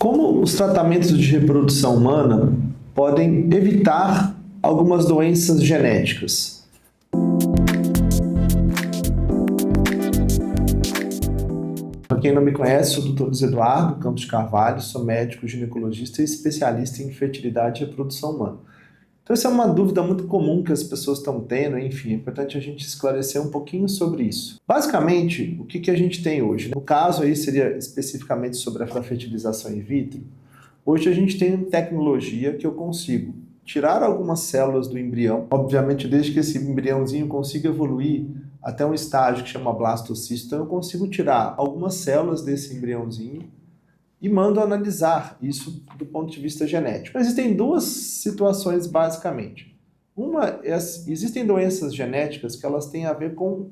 Como os tratamentos de reprodução humana podem evitar algumas doenças genéticas? Para quem não me conhece, sou o Dr. Luiz Eduardo Campos de Carvalho, sou médico ginecologista e especialista em fertilidade e reprodução humana. Então, essa é uma dúvida muito comum que as pessoas estão tendo, enfim, é importante a gente esclarecer um pouquinho sobre isso. Basicamente, o que a gente tem hoje? No caso aí seria especificamente sobre a fertilização in vitro. Hoje a gente tem tecnologia que eu consigo tirar algumas células do embrião, obviamente desde que esse embriãozinho consiga evoluir até um estágio que chama blastocisto, então eu consigo tirar algumas células desse embriãozinho e mando analisar isso do ponto de vista genético. Existem duas situações basicamente. Existem doenças genéticas que elas têm a ver com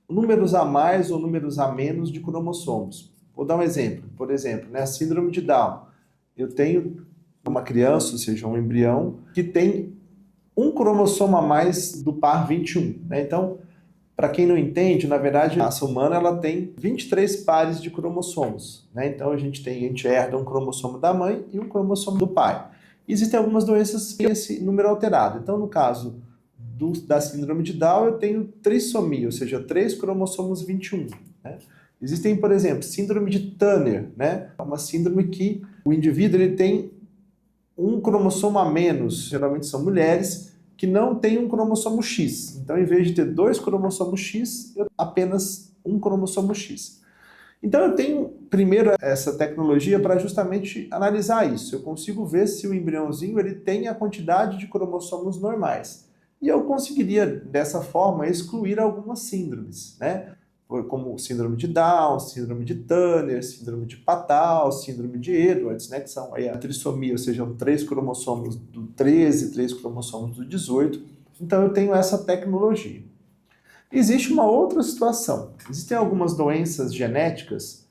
números a mais ou números a menos de cromossomos. Vou dar um exemplo. Por exemplo, a síndrome de Down. Eu tenho uma criança, ou seja, um embrião, que tem um cromossomo a mais do par 21. Então, para quem não entende, na verdade, a raça humana ela tem 23 pares de cromossomos. Então, a gente herda um cromossomo da mãe e um cromossomo do pai. Existem algumas doenças que têm esse número alterado. Então, no caso da síndrome de Down, eu tenho trissomia, ou seja, 3 cromossomos 21. Existem, por exemplo, síndrome de Turner, É uma síndrome que o indivíduo ele tem um cromossomo a menos, geralmente são mulheres, que não tem um cromossomo X. Então, em vez de ter 2 cromossomos X, eu tenho apenas um cromossomo X. Então, eu tenho, primeiro, essa tecnologia para justamente analisar isso. Eu consigo ver se o embriãozinho ele tem a quantidade de cromossomos normais. E eu conseguiria, dessa forma, excluir algumas síndromes, como síndrome de Down, síndrome de Turner, síndrome de Patau, síndrome de Edwards, que são aí a trissomia, ou seja, 3 cromossomos do 13, 3 cromossomos do 18. Então eu tenho essa tecnologia. Existe uma outra situação. Existem algumas doenças genéticas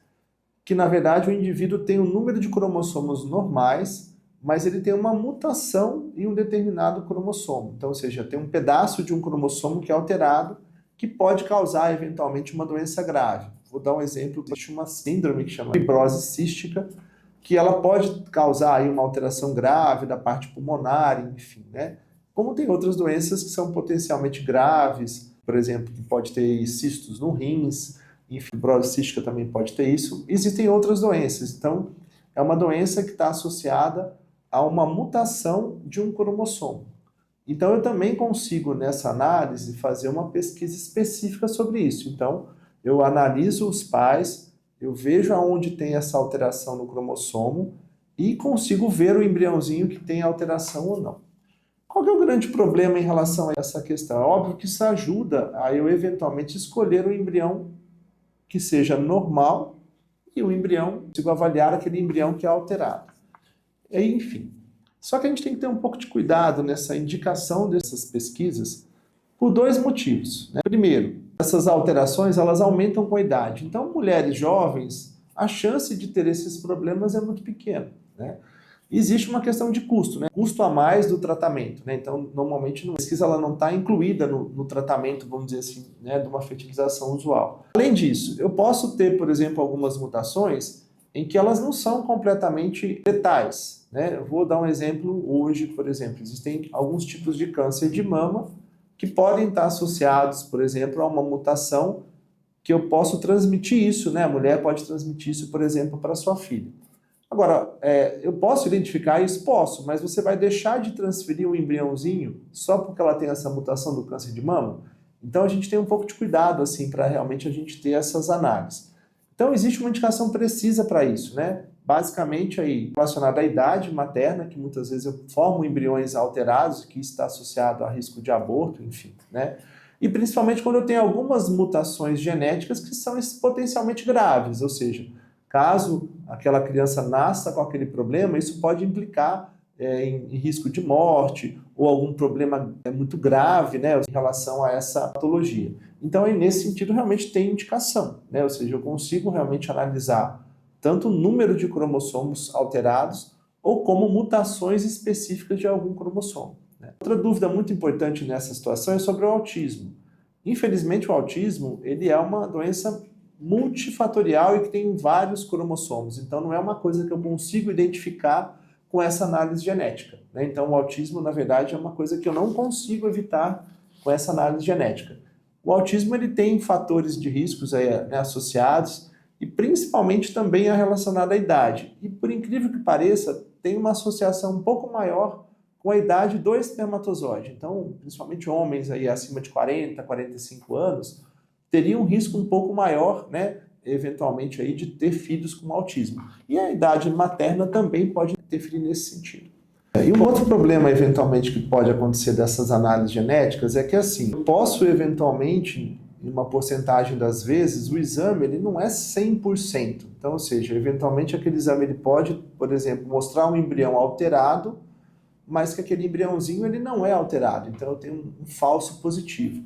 que, na verdade, o indivíduo tem um número de cromossomos normais, mas ele tem uma mutação em um determinado cromossomo. Então, ou seja, tem um pedaço de um cromossomo que é alterado, que pode causar, eventualmente, uma doença grave. Vou dar um exemplo, existe uma síndrome que chama fibrose cística, que ela pode causar aí uma alteração grave da parte pulmonar, enfim, Como tem outras doenças que são potencialmente graves, por exemplo, que pode ter cistos no rins, enfim, fibrose cística também pode ter isso. Existem outras doenças, então é uma doença que está associada a uma mutação de um cromossomo. Então, eu também consigo, nessa análise, fazer uma pesquisa específica sobre isso. Então, eu analiso os pais, eu vejo aonde tem essa alteração no cromossomo e consigo ver o embriãozinho que tem alteração ou não. Qual que é o grande problema em relação a essa questão? É óbvio que isso ajuda a eu, eventualmente, escolher um embrião que seja normal e o embrião, consigo avaliar aquele embrião que é alterado. Enfim. Só que a gente tem que ter um pouco de cuidado nessa indicação dessas pesquisas por 2 motivos. Primeiro, essas alterações elas aumentam com a idade. Então, mulheres jovens, a chance de ter esses problemas é muito pequena. Existe uma questão de custo, custo a mais do tratamento. Então, normalmente, a pesquisa ela não está incluída no tratamento, vamos dizer assim, de uma fertilização usual. Além disso, eu posso ter, por exemplo, algumas mutações em que elas não são completamente letais. Eu vou dar um exemplo hoje, por exemplo, existem alguns tipos de câncer de mama que podem estar associados, por exemplo, a uma mutação que eu posso transmitir isso, A mulher pode transmitir isso, por exemplo, para sua filha. Agora, eu posso identificar isso? Posso, mas você vai deixar de transferir um embriãozinho só porque ela tem essa mutação do câncer de mama? Então, a gente tem um pouco de cuidado, assim, para realmente a gente ter essas análises. Então, existe uma indicação precisa para isso, Basicamente, aí, relacionada à idade materna, que muitas vezes eu formo embriões alterados, que está associado a risco de aborto, enfim, E principalmente quando eu tenho algumas mutações genéticas que são potencialmente graves, ou seja, caso aquela criança nasça com aquele problema, isso pode implicar em risco de morte ou algum problema muito grave, em relação a essa patologia. Então, aí, nesse sentido, realmente tem indicação, Ou seja, eu consigo realmente analisar tanto o número de cromossomos alterados ou como mutações específicas de algum cromossomo. Outra dúvida muito importante nessa situação é sobre o autismo. Infelizmente, o autismo ele é uma doença multifatorial e que tem vários cromossomos. Então, não é uma coisa que eu consigo identificar com essa análise genética, né? Então, o autismo, na verdade, é uma coisa que eu não consigo evitar com essa análise genética. O autismo ele tem fatores de riscos aí, né, associados e principalmente também é relacionado à idade. E por incrível que pareça, tem uma associação um pouco maior com a idade do espermatozoide. Então, principalmente homens aí acima de 40, 45 anos, teriam um risco um pouco maior, né, eventualmente aí de ter filhos com autismo. E a idade materna também pode interferir nesse sentido. E um outro problema, eventualmente, que pode acontecer dessas análises genéticas é que, assim, eu posso, eventualmente, em uma porcentagem das vezes, o exame ele não é 100%. Então, ou seja, eventualmente aquele exame ele pode, por exemplo, mostrar um embrião alterado, mas que aquele embriãozinho ele não é alterado. Então, eu tenho um falso positivo.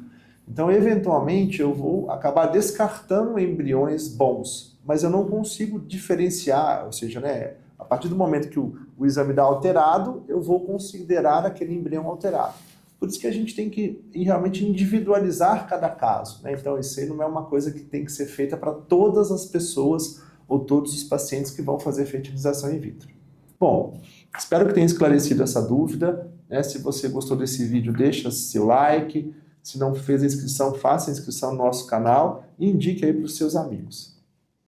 Então, eventualmente, eu vou acabar descartando embriões bons, mas eu não consigo diferenciar, ou seja, né, a partir do momento que o exame dá alterado, eu vou considerar aquele embrião alterado. Por isso que a gente tem que realmente individualizar cada caso, né? Então, isso aí não é uma coisa que tem que ser feita para todas as pessoas ou todos os pacientes que vão fazer fertilização in vitro. Bom, espero que tenha esclarecido essa dúvida, né? Se você gostou desse vídeo, deixa seu like. Se não fez a inscrição, faça a inscrição no nosso canal e indique aí para os seus amigos.